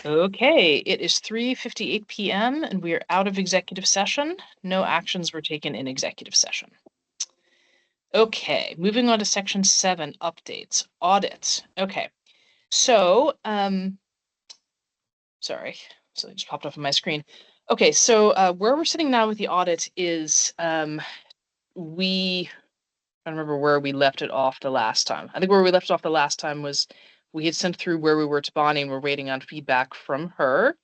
Okay, it is 3:58 p.m. and we are out of executive session. No actions were taken in executive session. Okay, moving on to section 7, updates, audits. Okay, so, sorry, so it just popped up on my screen. Okay, so where we're sitting now with the audit is I don't remember where we left it off the last time. I think where we left off the last time was we had sent through where we were to Bonnie and we're waiting on feedback from her,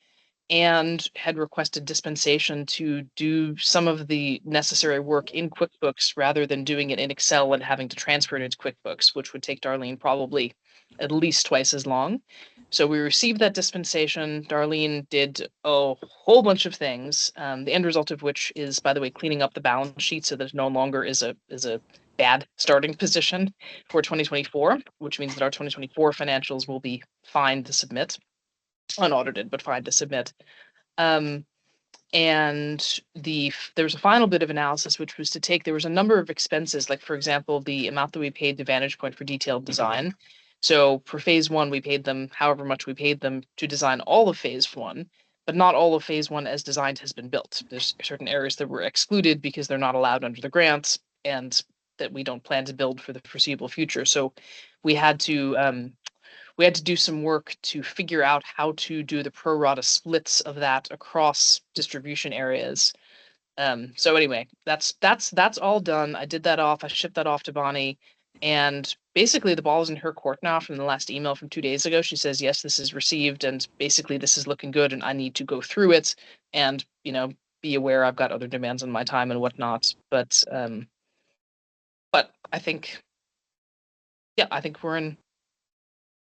and had requested dispensation to do some of the necessary work in QuickBooks rather than doing it in Excel and having to transfer it into QuickBooks, which would take Darlene probably at least twice as long. So we received that dispensation. Darlene did a whole bunch of things, the end result of which is, by the way, cleaning up the balance sheet so that it no longer is a bad starting position for 2024, which means that our 2024 financials will be fine to submit. Unaudited, but fine to submit. And there was a final bit of analysis, which was to take, there was a number of expenses, like for example, the amount that we paid to Vantage Point for detailed design. So for phase 1, we paid them however much we paid them to design all of phase 1, but not all of phase 1 as designed has been built. There's certain areas that were excluded because they're not allowed under the grants and that we don't plan to build for the foreseeable future. So we had to do some work to figure out how to do the pro rata splits of that across distribution areas. So anyway, that's all done. I did that off. I shipped that off to Bonnie, and basically the ball is in her court now. From the last email from 2 days ago, she says yes, this is received, and basically this is looking good, and I need to go through it and be aware I've got other demands on my time and whatnot. But I think, yeah, I think we're in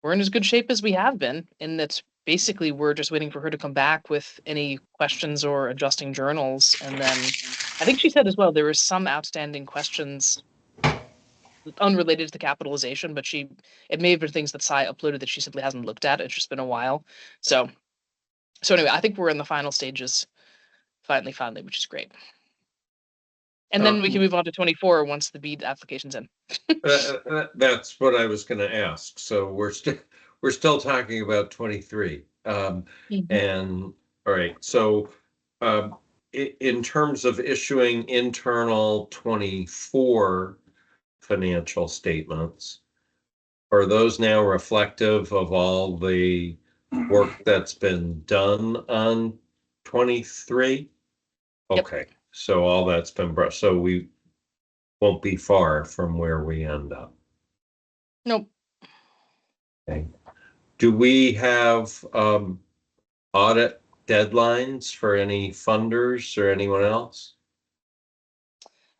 as good shape as we have been, in that basically we're just waiting for her to come back with any questions or adjusting journals. And then I think she said as well, there were some outstanding questions unrelated to the capitalization, but it may have been things that Sai uploaded that she simply hasn't looked at. It's just been a while. So anyway, I think we're in the final stages, finally, which is great. And then we can move on to 24 once the BEAD application's in. That's what I was going to ask. So we're still talking about 23. And all right. So in terms of issuing internal 24 financial statements, are those now reflective of all the work that's been done on 23? Okay. Yep. So all that's been brought. So we won't be far from where we end up. Nope. Okay. Do we have audit deadlines for any funders or anyone else?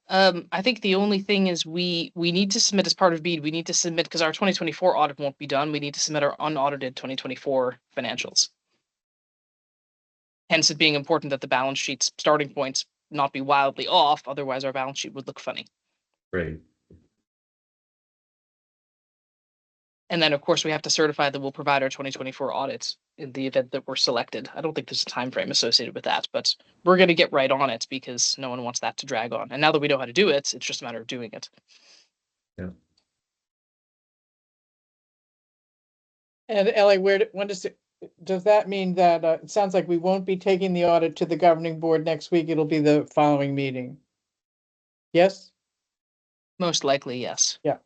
I think the only thing is we need to submit as part of BEAD. We need to submit, because our 2024 audit won't be done. We need to submit our unaudited 2024 financials. Hence it being important that the balance sheet's starting points not be wildly off. Otherwise, our balance sheet would look funny. Right. And then, of course, we have to certify that we'll provide our 2024 audits in the event that we're selected. I don't think there's a time frame associated with that, but we're going to get right on it because no one wants that to drag on. And now that we know how to do it, it's just a matter of doing it. Yeah. And Ellie, when does that mean that it sounds like we won't be taking the audit to the governing board next week? It'll be the following meeting. Yes? Most likely, yes. Yeah.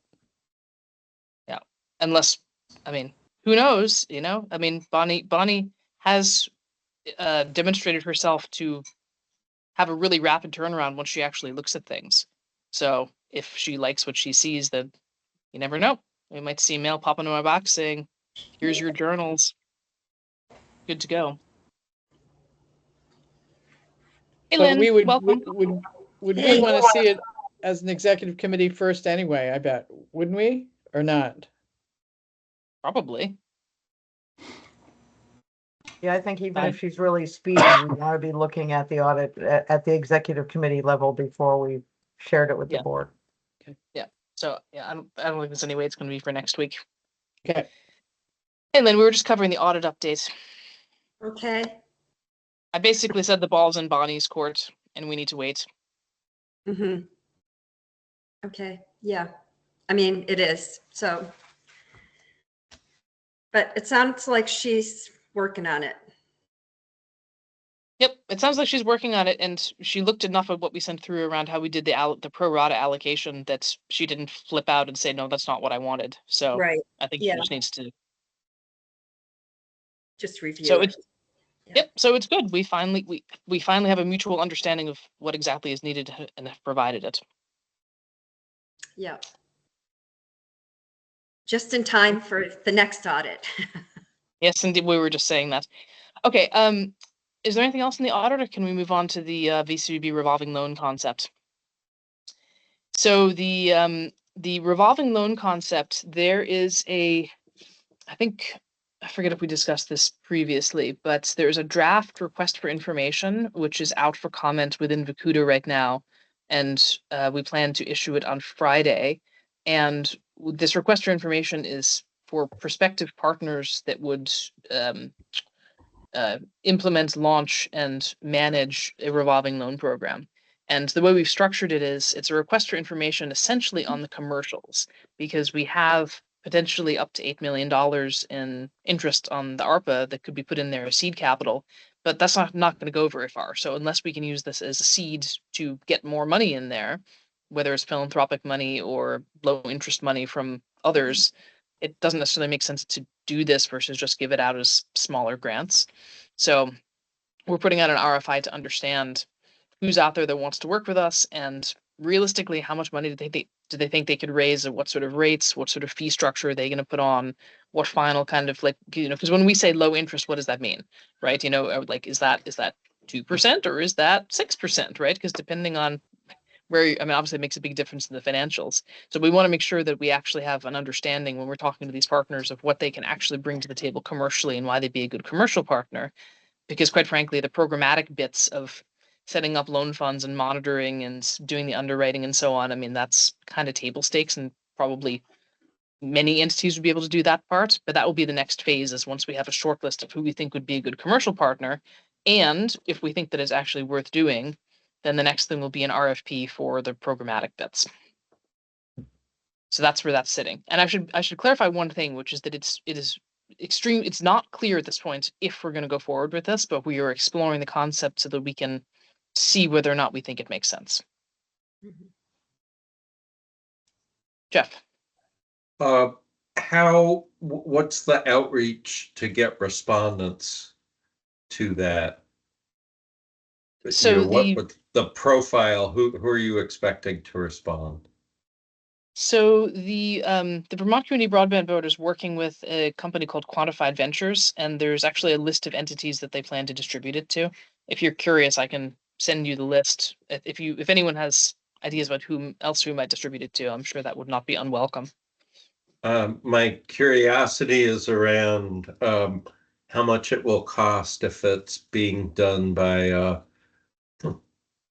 Yeah. Unless, I mean, who knows, I mean, Bonnie has demonstrated herself to have a really rapid turnaround once she actually looks at things. So if she likes what she sees, then you never know. We might see mail pop into my box saying, here's your journals. Good to go. Hey, Lynn, we would, welcome. Would we want to see it as an executive committee first anyway, I bet, wouldn't we, or not? Probably. Yeah, I think even if she's really speedy, we want to be looking at the audit at the executive committee level before we shared it with the board. Okay. Yeah. So yeah, I don't think there's any way it's going to be for next week. Okay. Hey, Lynn, we were just covering the audit update. Okay. I basically said the ball's in Bonnie's court and we need to wait. Mm-hmm. Okay. Yeah. I mean, it is. So, but it sounds like she's working on it. Yep, it sounds like she's working on it, and she looked enough at what we sent through around how we did the pro rata allocation that she didn't flip out and say, no, that's not what I wanted. So Right, I think yeah. she just needs to. Just review So it. it's yep. So it's good. We finally have a mutual understanding of what exactly is needed and have provided it. Yeah. Just in time for the next audit. Yes, indeed. We were just saying that. Okay. Is there anything else in the audit, or can we move on to the VCB revolving loan concept? So the revolving loan concept, there is I forget if we discussed this previously, but there's a draft request for information which is out for comment within Vacuda right now, and we plan to issue it on Friday. And this request for information is for prospective partners that would implement, launch, and manage a revolving loan program. And the way we've structured it is it's a request for information essentially on the commercials, because we have potentially up to $8 million in interest on the ARPA that could be put in there as seed capital, but that's not going to go very far. So unless we can use this as a seed to get more money in there, whether it's philanthropic money or low interest money from others, it doesn't necessarily make sense to do this versus just give it out as smaller grants. So we're putting out an RFI to understand who's out there that wants to work with us, and realistically, how much money do they think they could raise, at what sort of rates, what sort of fee structure are they going to put on, what final kind of, like, because when we say low interest, what does that mean, right? Like, is that 2% or is that 6%, right? Because depending on where, I mean, obviously it makes a big difference in the financials. So we want to make sure that we actually have an understanding when we're talking to these partners of what they can actually bring to the table commercially and why they'd be a good commercial partner. Because quite frankly, the programmatic bits of setting up loan funds and monitoring and doing the underwriting and so on, I mean, that's kind of table stakes, and probably many entities would be able to do that part. But that will be the next phase, is once we have a short list of who we think would be a good commercial partner, and if we think that it's actually worth doing, then the next thing will be an RFP for the programmatic bits. So that's where that's sitting. And I should clarify one thing, which is that it is extreme. It's not clear at this point if we're going to go forward with this, but we are exploring the concept so that we can see whether or not we think it makes sense. Mhm. Jeff. What's the outreach to get respondents to that? So What's the profile? Who are you expecting to respond? So the Vermont Community Broadband Board is working with a company called Quantified Ventures, and there's actually a list of entities that they plan to distribute it to. If you're curious, I can send you the list. If anyone has ideas about whom else we might distribute it to, I'm sure that would not be unwelcome. My curiosity is around how much it will cost if it's being done by a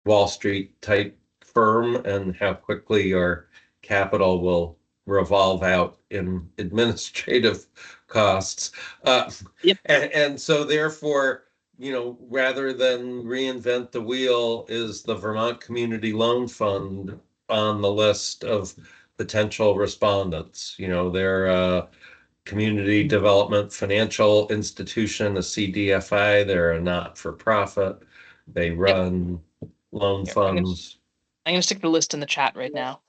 Wall Street type firm, and how quickly our capital will revolve out in administrative costs. Yep. And so therefore, rather than reinvent the wheel, is the Vermont Community Loan Fund on the list of potential respondents? They're a community development financial institution, a CDFI. They're a not-for-profit. They run loan Here, funds. I'm gonna stick the list in the chat right now.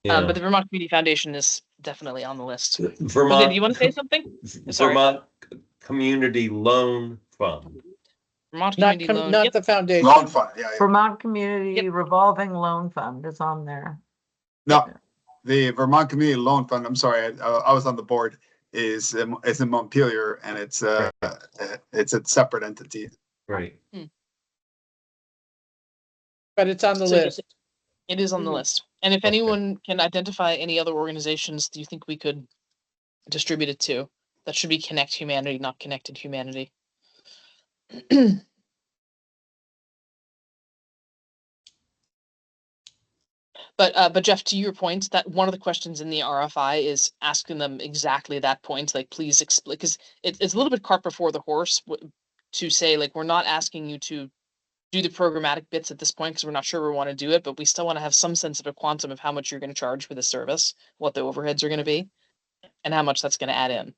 Yeah. But the Vermont Community Foundation is definitely on the list. Jose, do Vermont, you want to say something? Sorry. Vermont Community Loan Fund. Vermont Not, Community Loan. not Yep. the foundation. Loan fund, yeah. Vermont Community Revolving Loan Fund is on there. No, the Vermont Community Loan Fund, I'm sorry, I was on the board, is in Montpelier, and it's a separate entity. Right. But it's on the So list. it is on the Mhm. list. And if Okay. anyone can identify any other organizations do you think we could distribute it to, that should be Connect Humanity, not Connected Humanity. But Jeff, to your point, that one of the questions in the RFI is asking them exactly that point, like, please explain, because it's a little bit cart before the horse to say, like, we're not asking you to do the programmatic bits at this point because we're not sure we want to do it, but we still want to have some sense of a quantum of how much you're going to charge for the service, what the overheads are going to be, and how much that's going to add in.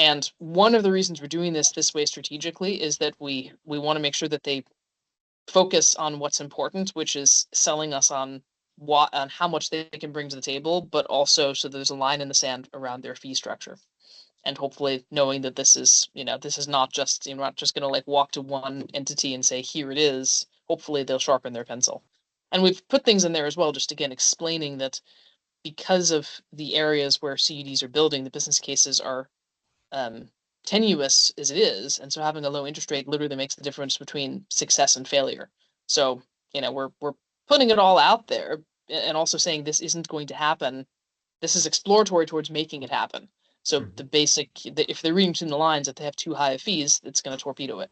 And one of the reasons we're doing this way strategically is that we want to make sure that they focus on what's important, which is selling us on how much they can bring to the table, but also so there's a line in the sand around their fee structure. And hopefully knowing that this is not just, not just going to like walk to one entity and say, here it is. Hopefully they'll sharpen their pencil. And we've put things in there as well, just again, explaining that because of the areas where CUDs are building, the business cases are tenuous as it is. And so having a low interest rate literally makes the difference between success and failure. So, we're putting it all out there and also saying this isn't going to happen. This is exploratory towards making it happen. So Mhm. if they're reading between the lines that they have too high of fees, it's going to torpedo it.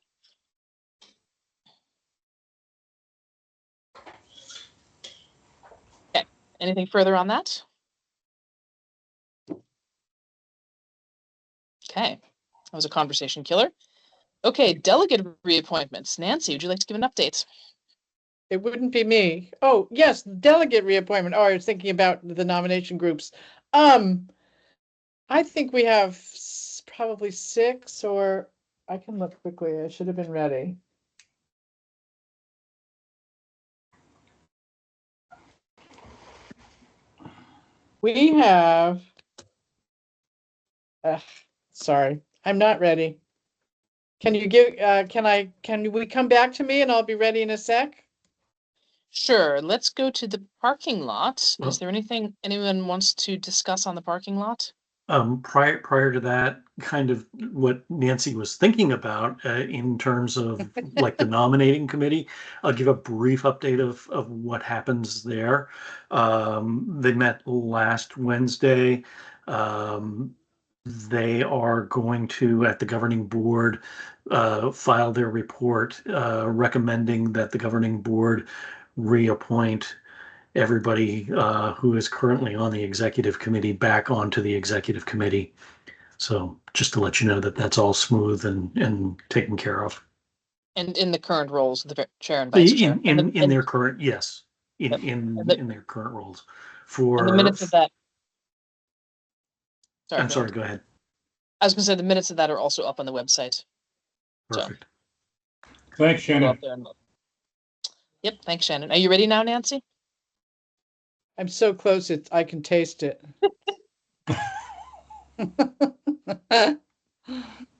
Okay. Anything further on that? Okay. That was a conversation killer. Okay. Delegate reappointments. Nancy, would you like to give an update? It wouldn't be me. Oh, yes, delegate reappointment. Oh, I was thinking about the nomination groups. I think we have probably 6, or I can look quickly. I should have been ready. We have, sorry, I'm not ready. Can you give, can we come back to me and I'll be ready in a sec? Sure. Let's go to the parking lot. Well- Is there anything anyone wants to discuss on the parking lot? Prior to that, kind of what Nancy was thinking about in terms of like the nominating committee, I'll give a brief update of what happens there. They met last Wednesday. They are going to, at the governing board, file their report recommending that the governing board reappoint everybody who is currently on the executive committee back onto the executive committee. So just to let you know that that's all smooth and taken care of. And in the current roles, the chair and vice chair. In their current, yes, Yep. in their current roles. And the minutes of that. Sorry, I'm sorry, go ahead. I was going to say the minutes of that are also up on the website. Perfect. Thanks, Go Shannon. up there and look. Yep, thanks, Shannon. Are you ready now, Nancy? I'm so close, I can taste it. There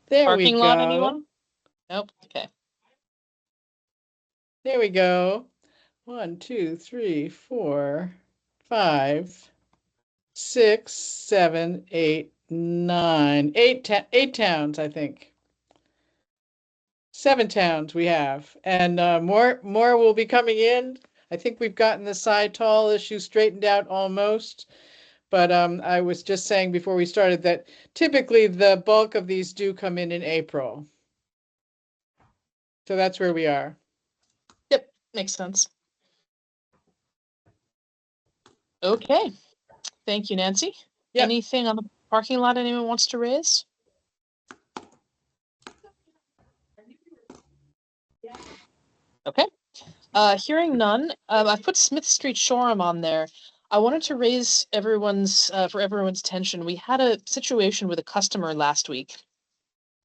we Parking lot, go. anyone? Nope. Okay. There we go. 1, 2, 3, 4, 5, 6, 7, 8, 9, 8 towns, I think. 7 towns we have, and more will be coming in. I think we've gotten the side tall issue straightened out almost. But I was just saying before we started that typically the bulk of these do come in April. So that's where we are. Yep, makes sense. Okay. Thank you, Nancy. Yep. Anything on the parking lot anyone wants to raise? Okay. Hearing none, I've put Smith Street Shoreham on there. I wanted to raise for everyone's attention. We had a situation with a customer last week.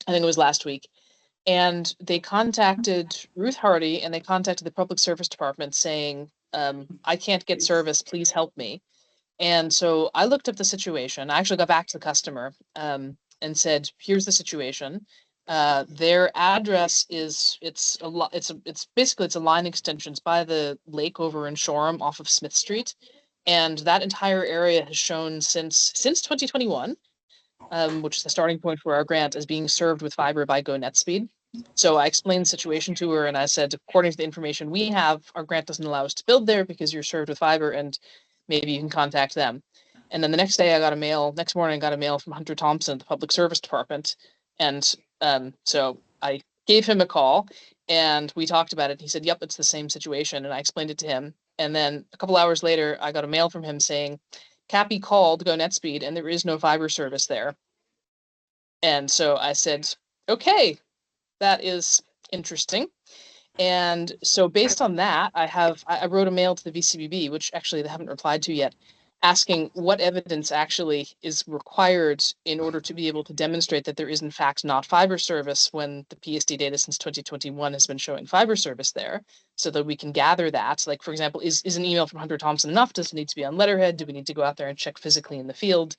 I think it was last week. And they contacted Ruth Hardy and they contacted the Public Service Department saying, I can't get service, please help me. And so I looked up the situation. I actually got back to the customer and said, here's the situation. Their address is it's basically a line extensions by the lake over in Shoreham off of Smith Street. And that entire area has shown since 2021, which is the starting point for our grant, as being served with fiber by GoNetspeed. So I explained the situation to her and I said, according to the information we have, our grant doesn't allow us to build there because you're served with fiber and maybe you can contact them. And then the next morning I got a mail from Hunter Thompson, the Public Service Department. And so I gave him a call and we talked about it. He said, yep, it's the same situation. And I explained it to him. And then a couple hours later, I got a mail from him saying, Cappy called GoNetspeed and there is no fiber service there. And so I said, okay, that is interesting. And so based on that, I wrote a mail to the VCBB, which actually they haven't replied to yet, asking what evidence actually is required in order to be able to demonstrate that there is in fact not fiber service when the PSD data since 2021 has been showing fiber service there, so that we can gather that. Like, for example, is an email from Hunter Thompson enough? Does it need to be on letterhead? Do we need to go out there and check physically in the field?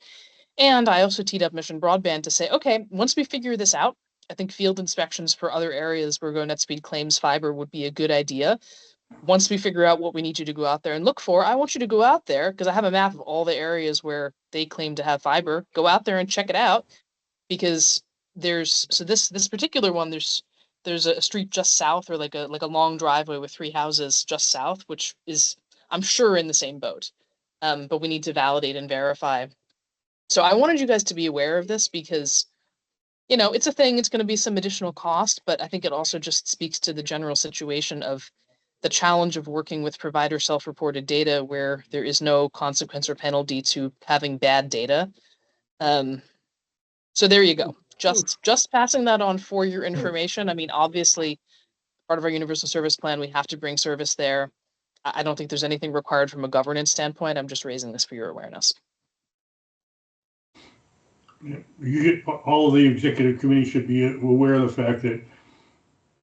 And I also teed up Mission Broadband to say, okay, once we figure this out, I think field inspections for other areas where GoNetspeed claims fiber would be a good idea. Once we figure out what we need you to go out there and look for, I want you to go out there, because I have a map of all the areas where they claim to have fiber. Go out there and check it out, because there's, so this particular one, there's a street just south, or like a long driveway with 3 houses just south, which is, I'm sure, in the same boat. But we need to validate and verify. So I wanted you guys to be aware of this, because it's a thing, it's going to be some additional cost, but I think it also just speaks to the general situation of the challenge of working with provider self-reported data where there is no consequence or penalty to having bad data. So there you go. Just passing that on for your information. I mean, obviously, part of our universal service plan, we have to bring service there. I don't think there's anything required from a governance standpoint. I'm just raising this for your awareness. All of the executive committee should be aware of the fact that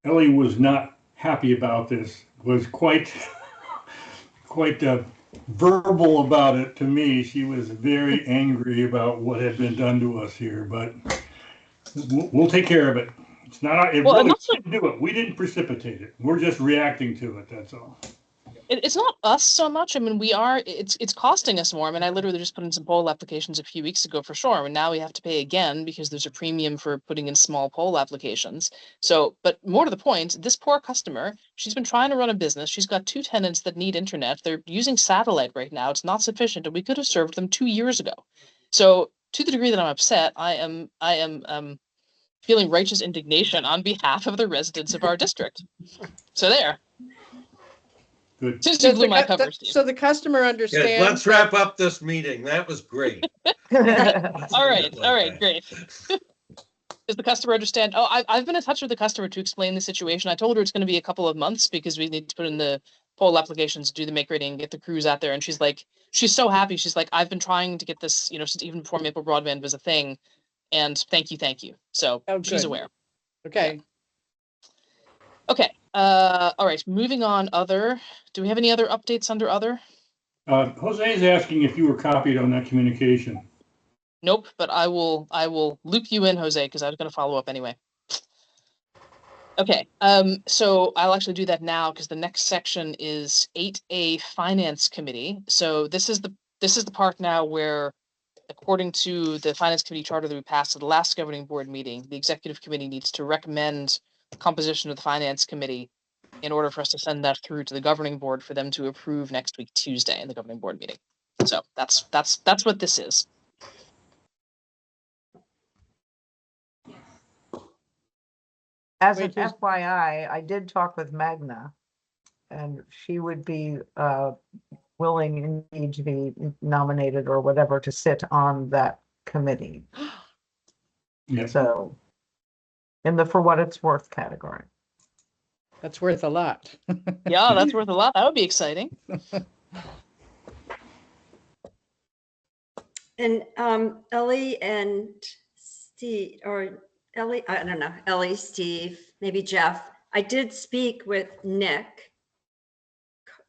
Ellie was not happy about this, was quite verbal about it to me. She was very angry about what had been done to us here, but we'll take care of it. It's not, it really didn't do it. We didn't precipitate it. We're just reacting to it, that's all. It's not us so much. I mean, it's costing us more. I mean, I literally just put in some poll applications a few weeks ago for sure. And now we have to pay again because there's a premium for putting in small poll applications. So, but more to the point, this poor customer, she's been trying to run a business. She's got 2 tenants that need internet. They're using satellite right now. It's not sufficient, and we could have served them 2 years ago. So to the degree that I'm upset, I am feeling righteous indignation on behalf of the residents of our district. So there. Good. Since you blew my cover, Steve. So the customer Good. understands. Let's wrap up this meeting. That was great. All right, great. Does the customer understand? Oh, I've been in touch with the customer to explain the situation. I told her it's going to be a couple of months because we need to put in the poll applications, do the make ready, and get the crews out there. And she's like, she's so happy. She's like, I've been trying to get this, since even before Maple Broadband was a thing. And thank you. So she's aware. Okay. Yeah. Okay. All right. Moving on. Do we have any other updates under other? Jose is asking if you were copied on that communication. Nope, but I will loop you in, Jose, because I was going to follow up anyway. Okay. So I'll actually do that now because the next section is 8A Finance Committee. So this is the part now where, according to the Finance Committee charter that we passed at the last governing board meeting, the executive committee needs to recommend the composition of the Finance Committee in order for us to send that through to the governing board for them to approve next week, Tuesday, in the governing board meeting. So that's what this is. As an FYI, I did talk with Magna, and she would be willing indeed to be nominated or whatever to sit on that committee. Yeah. So, in the for what it's worth category. That's worth a lot. Yeah, that's worth a lot. That would be exciting. And Ellie and Steve, or Ellie, I don't know, Ellie, Steve, maybe Jeff. I did speak with Nick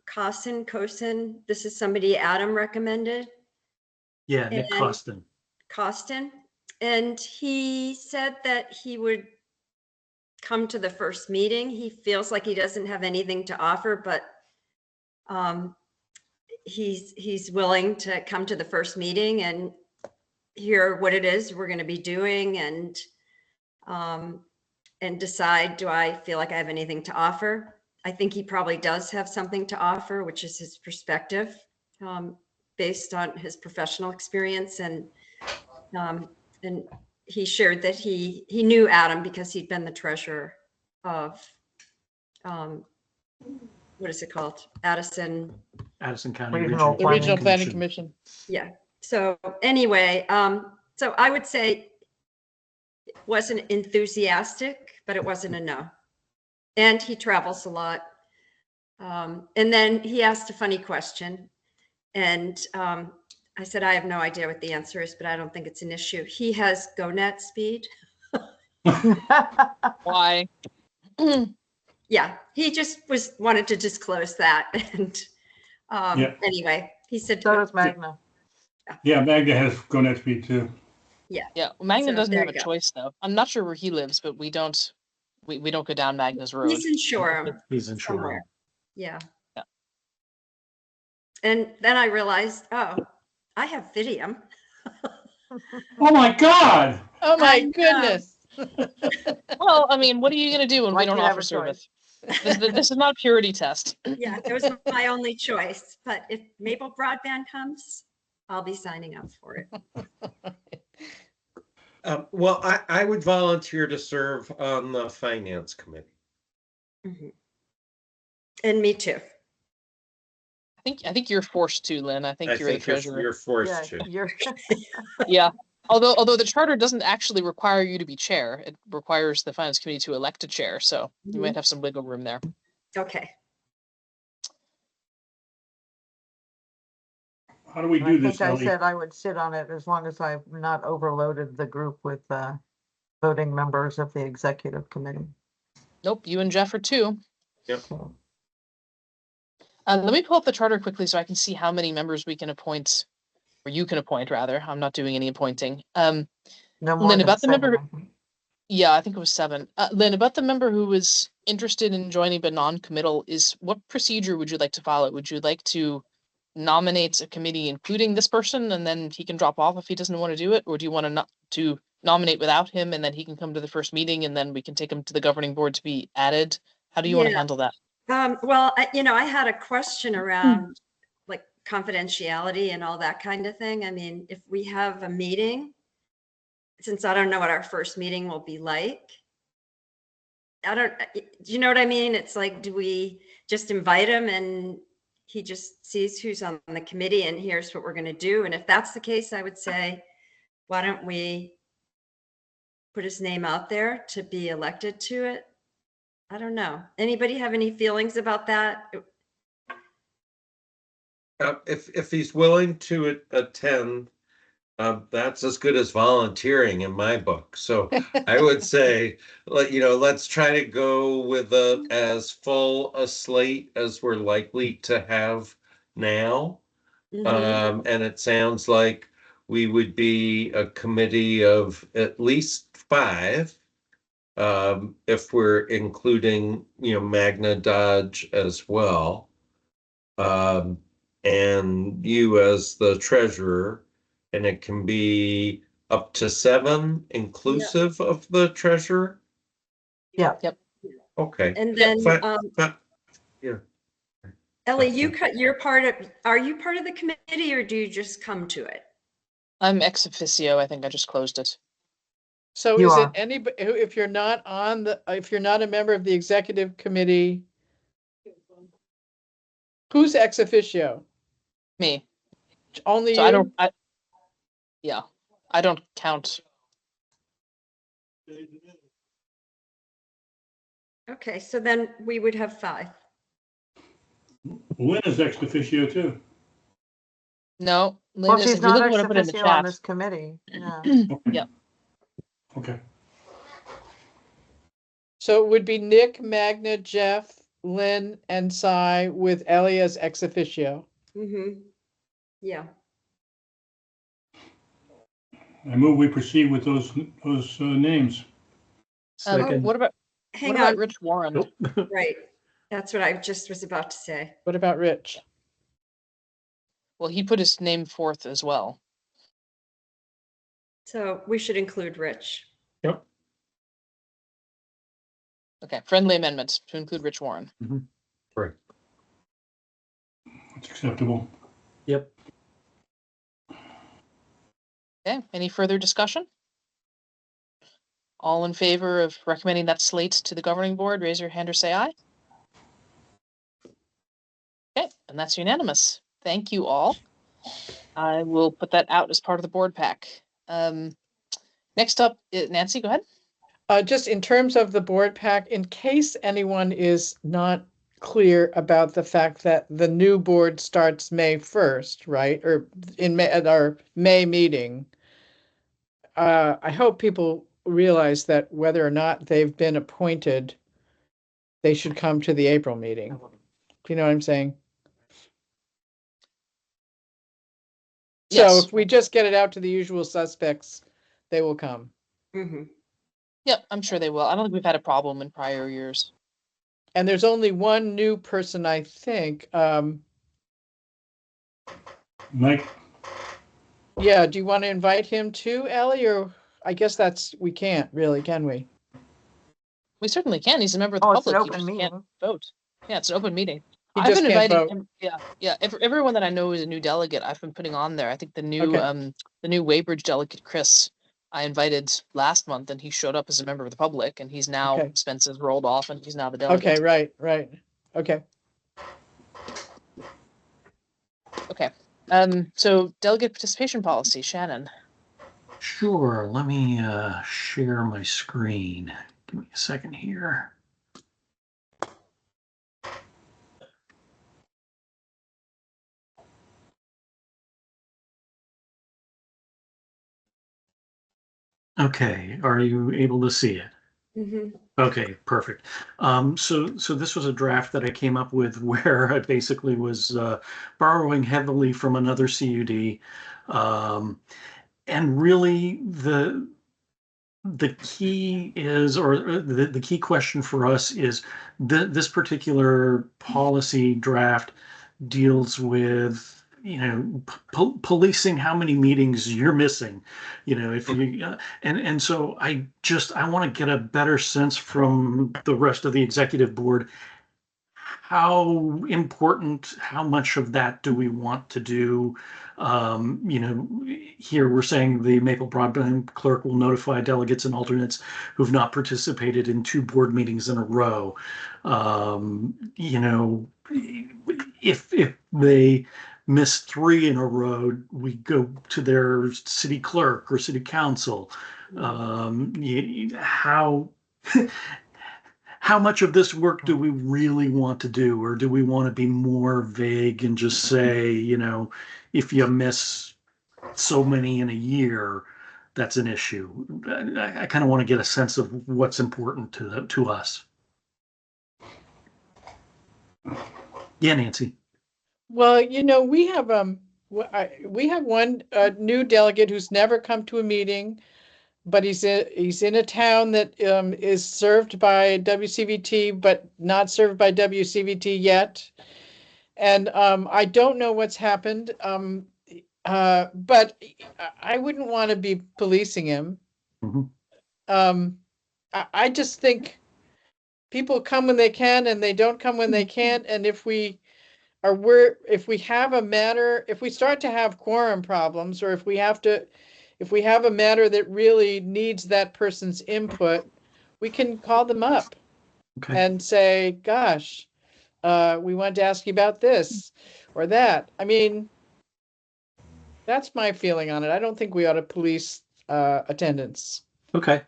Costin. This is somebody Adam recommended. Yeah, Nick Costin. And he said that he would come to the first meeting. He feels like he doesn't have anything to offer, but he's willing to come to the first meeting and hear what it is we're going to be doing and decide, do I feel like I have anything to offer? I think he probably does have something to offer, which is his perspective based on his professional experience. And he shared that he knew Adam because he'd been the treasurer of, what is it called? Addison County Regional Regional Planning Commission. Yeah. So anyway, so I would say it wasn't enthusiastic, but it wasn't a no. And he travels a lot. And then he asked a funny question. And I said, I have no idea what the answer is, but I don't think it's an issue. He has GoNet speed. Why? Yeah, he just wanted to disclose that. And Yeah. anyway, he said, So does Magna. Yeah, Magda has GoNet speed too. yeah. Yeah, Magna So doesn't there have a you go. choice though. I'm not sure where he lives, but we don't go down Magna's road. He's in Shoreham He's in Shoreham. somewhere. Yeah. Yeah. And then I realized, oh, I have Fidium. Oh my God! Oh my I know. goodness. Well, I mean, what are you going to do when we Like don't you have offer a service? This is not a purity test. Yeah, it was my only choice. But if Maple Broadband comes, I'll be signing up for it. Well, I would volunteer to serve on the finance committee. Mhm. And me too. I think you're forced to, Lynn. I think I you're the think treasurer. you're Yeah, forced to. you're, Yeah. Although the charter doesn't actually require you to be chair, it requires the finance committee to elect a chair. So you might have some wiggle room there. Okay. How do we I do this, think I Ellie? said I would sit on it as long as I've not overloaded the group with voting members of the executive committee. Nope, you and Jeff are two. So, Let me pull up the charter quickly so I can see how many members we can appoint, or you can appoint rather. I'm not doing any appointing. no more Lynn, than about the member. 7, I think. Yeah, I think it was 7. Lynn, about the member who was interested in joining but non-committal, what procedure would you like to follow? Would you like to nominate a committee including this person and then he can drop off if he doesn't want to do it? Or do you want to nominate without him and then he can come to the first meeting and then we can take him to the governing board to be added? How do you want to Yeah. handle that? Well, I had a question around like confidentiality and all that kind of thing. I mean, if we have a meeting, since I don't know what our first meeting will be like, do you know what I mean? It's like, do we just invite him and he just sees who's on the committee and here's what we're going to do? And if that's the case, I would say, why don't we put his name out there to be elected to it? I don't know. Anybody have any feelings about that? If he's willing to attend, that's as good as volunteering in my book. So I would say, let's try to go with as full a slate as we're likely to have now. Mhm. And it sounds like we would be a committee of at least 5. If we're including, Magna Dodge as well. And you as the treasurer, and it can be up to 7 inclusive of the treasurer. Yeah. Yep. Okay. And then, Yeah. Ellie, are you part of the committee or do you just come to it? I'm ex officio. I think I just closed it. So You is it are. anybody, if you're not if you're not a member of the executive committee, who's ex officio? Me. Only So you? yeah, I don't count. Okay, so then we would have 5. Lynn is ex officio too. No, Lynn Well, is, she's if you're not looking ex what I put in the officio on chat. this committee. Yeah. Yeah. Okay. So it would be Nick, Magna, Jeff, Lynn, and Cy with Ellie as ex officio. Mm-hmm. Yeah. I move we proceed with those names. Second. What about Hang on. Rich Warren? Nope. Right. That's what I just was about to say. What about Rich? Well, he put his name forth as well. So we should include Rich. Yep. Okay, friendly amendment to include Rich Warren. Right. That's acceptable. Yep. Okay, any further discussion? All in favor of recommending that slate to the governing board, raise your hand or say aye. Okay, and that's unanimous. Thank you all. I will put that out as part of the board pack. Next up, Nancy, go ahead. Just in terms of the board pack, in case anyone is not clear about the fact that the new board starts May 1st, right? Or in May, at our May meeting. I hope people realize that whether or not they've been appointed, they should come to the April meeting. Do you know what I'm saying? So Yes. if we just get it out to the usual suspects, they will come. Mhm. Yep, I'm sure they will. I don't think we've had a problem in prior years. And there's only one new person, I think. Mike, Yeah, do you want to invite him too, Ellie? Or I guess we can't really, can we? We certainly can. He's a member of the Oh, it's an public. He open just can't meeting. vote. Yeah, it's an open meeting. He I've just been can't inviting vote. him. Yeah. Everyone that I know is a new delegate. I've been putting on there. I think the new Okay. the new Weybridge delegate, Chris, I invited last month, and he showed up as a member of the public, and he's now Okay. expenses rolled off, and he's now the delegate. Okay, right. Okay. Okay. So delegate participation policy, Shannon. Sure. Let me share my screen. Give me a second here. Okay, are you able to see it? Mhm. Okay, perfect. So this was a draft that I came up with where I basically was borrowing heavily from another CUD. And really the key is, or the key question for us is this particular policy draft deals with, policing how many meetings you're missing, if you, and so I want to get a better sense from the rest of the executive board. How important, how much of that do we want to do? Here we're saying the Maple Broadband clerk will notify delegates and alternates who've not participated in 2 board meetings in a row. If they miss 3 in a row, we go to their city clerk or city council. How much of this work do we really want to do, or do we want to be more vague and just say, if you miss so many in a year, that's an issue? I kind of want to get a sense of what's important to us. Yeah, Nancy. Well, we have we have one new delegate who's never come to a meeting, but he's in a town that is served by WCVT, but not served by WCVT yet. And I don't know what's happened, but I wouldn't want to be policing him. Mhm. I just think people come when they can and they don't come when they can't. And if we have a matter, if we start to have quorum problems, or if we have a matter that really needs that person's input, we can call them up Okay. and say, gosh, we wanted to ask you about this or that. I mean, that's my feeling on it. I don't think we ought to police attendance. Okay.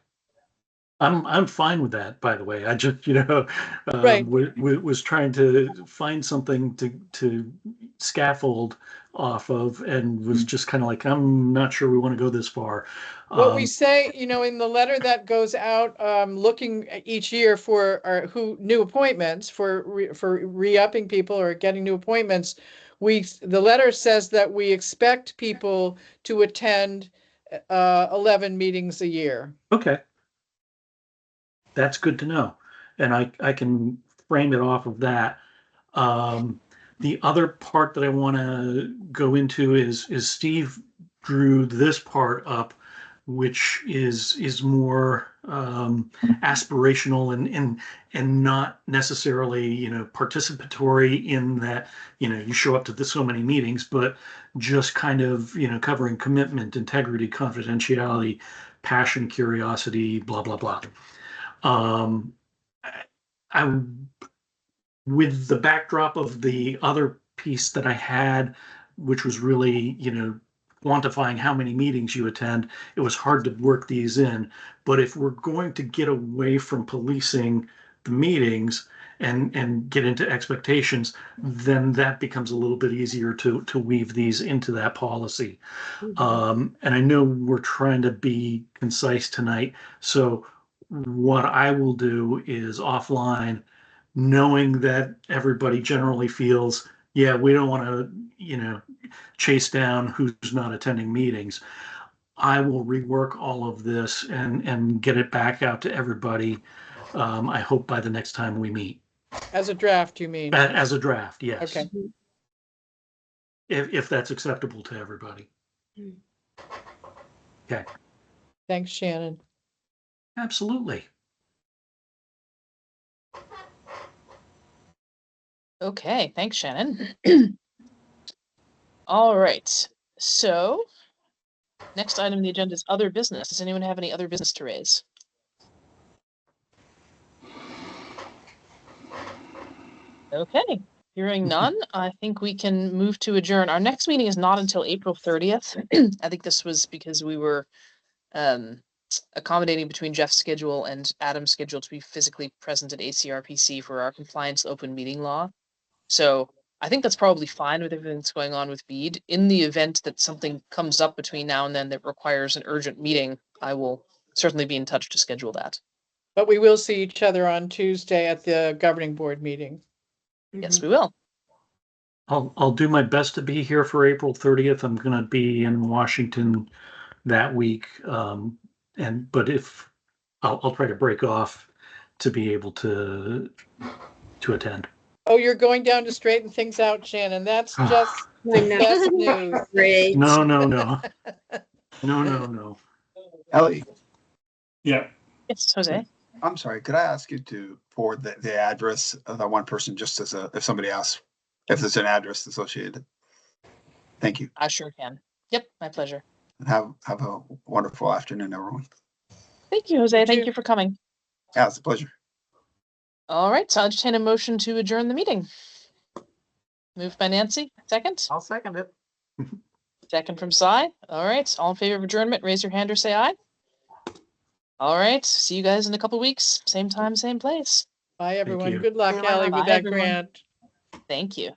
I'm fine with that, by the way. I just, Right. was trying to find something to scaffold off of, and was just kind of like, I'm not sure we want to go this far. What we say, in the letter that goes out, looking each year for new appointments for re-upping people or getting new appointments, the letter says that we expect people to attend 11 meetings a year. Okay. That's good to know. And I can frame it off of that. The other part that I want to go into is Steve drew this part up, which is more aspirational and not necessarily, participatory in that, you show up to so many meetings, but just kind of, covering commitment, integrity, confidentiality, passion, curiosity, blah, blah, blah. I, with the backdrop of the other piece that I had, which was really, quantifying how many meetings you attend, it was hard to work these in. But if we're going to get away from policing the meetings and get into expectations, then that becomes a little bit easier to weave these into that policy. And I know we're trying to be concise tonight. So what I will do is offline, knowing that everybody generally feels, yeah, we don't want to, chase down who's not attending meetings. I will rework all of this and get it back out to everybody. I hope by the next time we meet. As a draft, you mean? As a draft, yes. Okay. If that's acceptable to everybody. Okay. Thanks, Shannon. Absolutely. Okay, thanks, Shannon. All right, so next item on the agenda is other business. Does anyone have any other business to raise? Okay, hearing none, I think we can move to adjourn. Our next meeting is not until April 30th. I think this was because we were accommodating between Jeff's schedule and Adam's schedule to be physically present at ACRPC for our compliance to open meeting law. So I think that's probably fine with everything that's going on with BEAD. In the event that something comes up between now and then that requires an urgent meeting, I will certainly be in touch to schedule that. But we will see each other on Tuesday at the governing board meeting. Yes, we will. I'll do my best to be here for April 30th. I'm going to be in Washington that week. But if I'll try to break off to be able to attend. Oh, you're going down to straighten things out, Shannon. That's just I the know. best news. Great. No. Ellie, Yeah, Yes, Jose. I'm sorry, could I ask you to forward the address of that one person, just as if somebody asks, if there's an address associated? Thank you, I sure can. Yep, my pleasure. and have a wonderful afternoon, everyone. Thank you, Jose. You Thank too. you for coming. Yeah, it's a pleasure. All right, so I'll entertain a motion to adjourn the meeting. Moved by Nancy, second. I'll second it. Second from Cy. All right, all in favor of adjournment, raise your hand or say aye. All right, see you guys in a couple weeks. Same time, same place. Bye, everyone. you. Good luck, See you later. Ally, Bye, with that everyone. grant. Thank you.